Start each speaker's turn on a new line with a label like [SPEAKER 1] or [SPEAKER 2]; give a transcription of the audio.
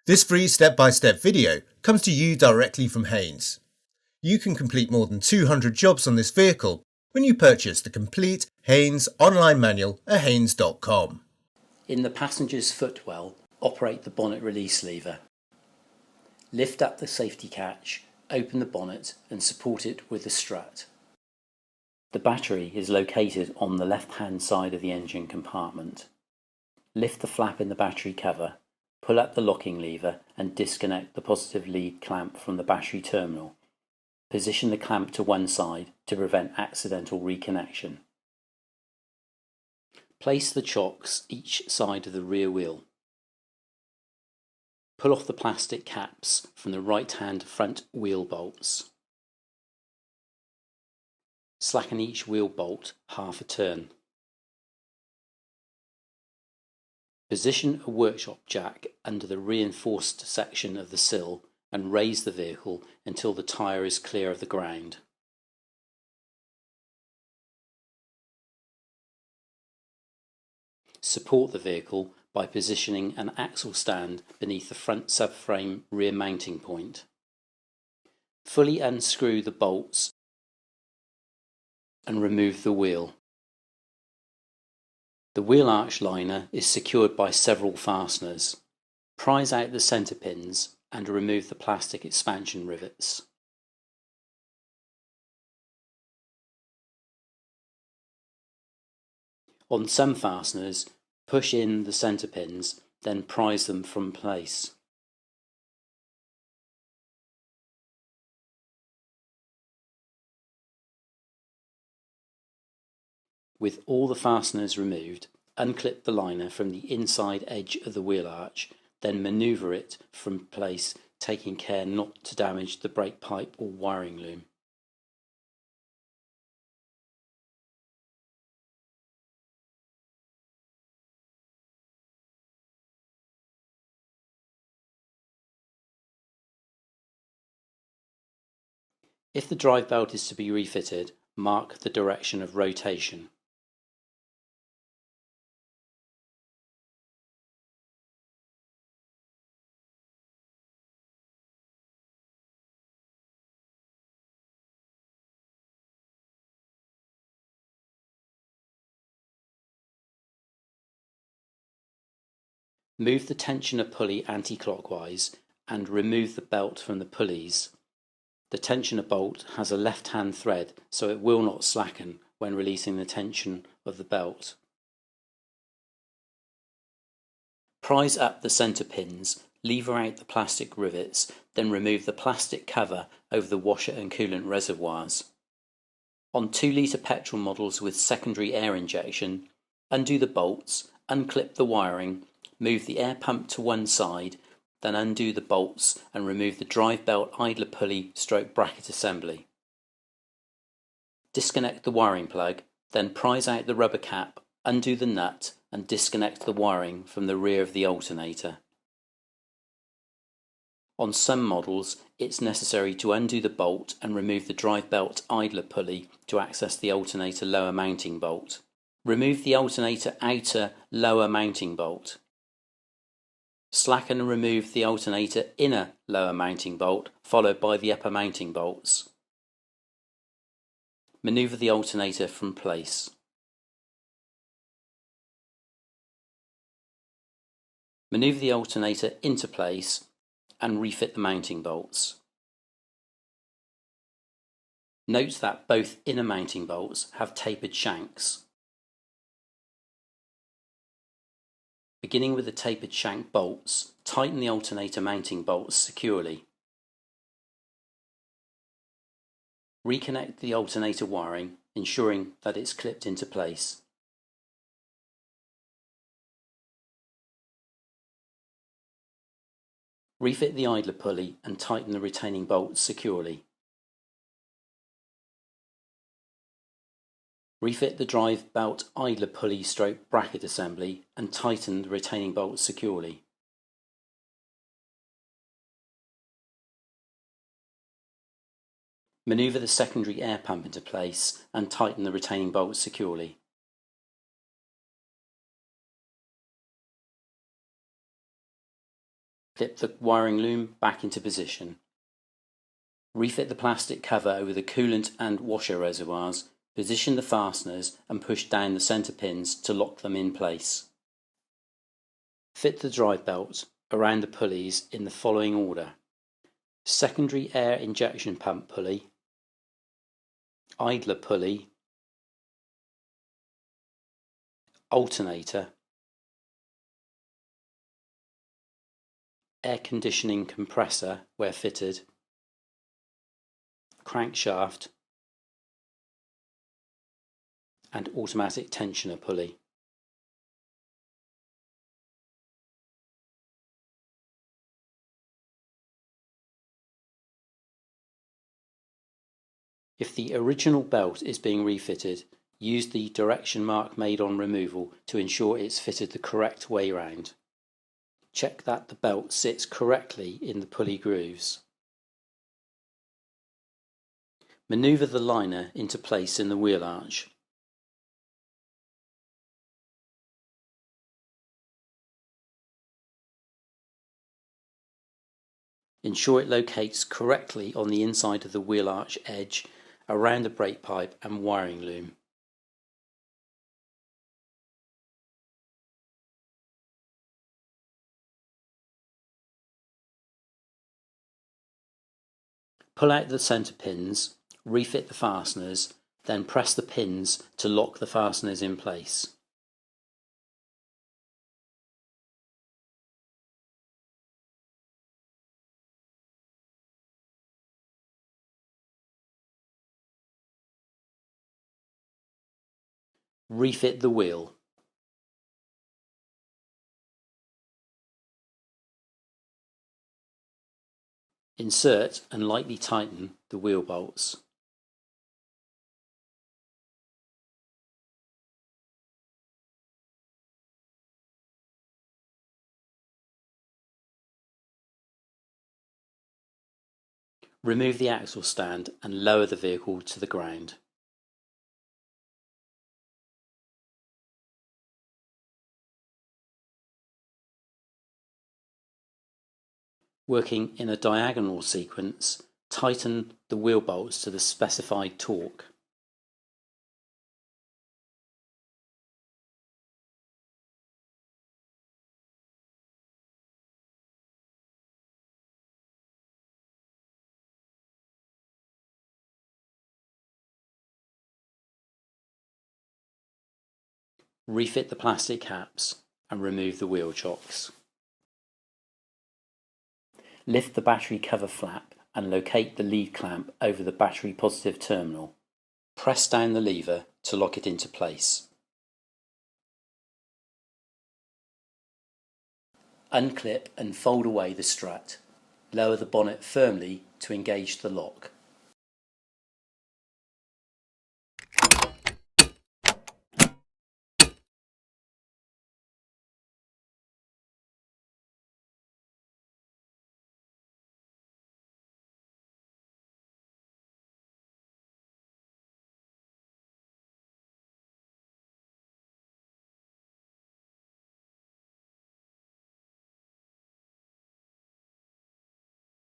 [SPEAKER 1] This free step-by-step video comes to you directly from Haynes. You can complete more than 200 jobs on this vehicle when you purchase the complete Haynes online manual at haynes.com.
[SPEAKER 2] In the passenger's footwell, operate the bonnet release lever. Lift up the safety catch, open the bonnet and support it with a strut. The battery is located on the left-hand side of the engine compartment. Lift the flap in the battery cover, pull up the locking lever and disconnect the positive lead clamp from the battery terminal. Position the clamp to one side to prevent accidental reconnection. Place the chocks each side of the rear wheel. Pull off the plastic caps from the right-hand front wheel bolts. Slacken each wheel bolt half a turn. Position a workshop jack under the reinforced section of the sill and raise the vehicle until the tyre is clear of the ground. Support the vehicle by positioning an axle stand beneath the front subframe rear mounting point. Fully unscrew the bolts and remove the wheel. The wheel arch liner is secured by several fasteners. Prise out the centre pins and remove the plastic expansion rivets. On some fasteners, push in the centre pins, then prise them from place. With all the fasteners removed, unclip the liner from the inside edge of the wheel arch, then manoeuvre it from place, taking care not to damage the brake pipe or wiring loom. If the drive belt is to be refitted, mark the direction of rotation. Move the tensioner pulley anti-clockwise and remove the belt from the pulleys. The tensioner bolt has a left-hand thread, so it will not slacken when releasing the tension of the belt. Prise up the centre pins, lever out the plastic rivets, then remove the plastic cover over the washer and coolant reservoirs. On 2 litre petrol models with secondary air injection, undo the bolts, unclip the wiring, move the air pump to one side, then undo the bolts and remove the drive belt idler pulley / bracket assembly. Disconnect the wiring plug, then prise out the rubber cap, undo the nut and disconnect the wiring from the rear of the alternator. On some models, it's necessary to undo the bolt and remove the drive belt idler pulley to access the alternator lower mounting bolt. Remove the alternator outer lower mounting bolt. Slacken and remove the alternator inner lower mounting bolt, followed by the upper mounting bolts. Manoeuvre the alternator from place. Manoeuvre the alternator into place and refit the mounting bolts. Note that both inner mounting bolts have tapered shanks. Beginning with the tapered shank bolts, tighten the alternator mounting bolts securely. Reconnect the alternator wiring, ensuring that it's clipped into place. Refit the idler pulley and tighten the retaining bolts securely. Refit the drive belt idler pulley / bracket assembly and tighten the retaining bolts securely. Manoeuvre the secondary air pump into place and tighten the retaining bolts securely. Clip the wiring loom back into position. Refit the plastic cover over the coolant and washer reservoirs, position the fasteners and push down the centre pins to lock them in place. Fit the drive belt around the pulleys in the following order: secondary air injection pump pulley, idler pulley, alternator, air conditioning compressor where fitted, crankshaft, and automatic tensioner pulley. If the original belt is being refitted, use the direction mark made on removal to ensure it's fitted the correct way round. Check that the belt sits correctly in the pulley grooves. Manoeuvre the liner into place in the wheel arch. Ensure it locates correctly on the inside of the wheel arch edge, around the brake pipe and wiring loom. Pull out the centre pins, refit the fasteners, then press the pins to lock the fasteners in place. Refit the wheel. Insert and lightly tighten the wheel bolts. Remove the axle stand and lower the vehicle to the ground. Working in a diagonal sequence, tighten the wheel bolts to the specified torque. Refit the plastic caps and remove the wheel chocks. Lift the battery cover flap and locate the lead clamp over the battery positive terminal. Press down the lever to lock it into place. Unclip and fold away the strut. Lower the bonnet firmly to engage the lock.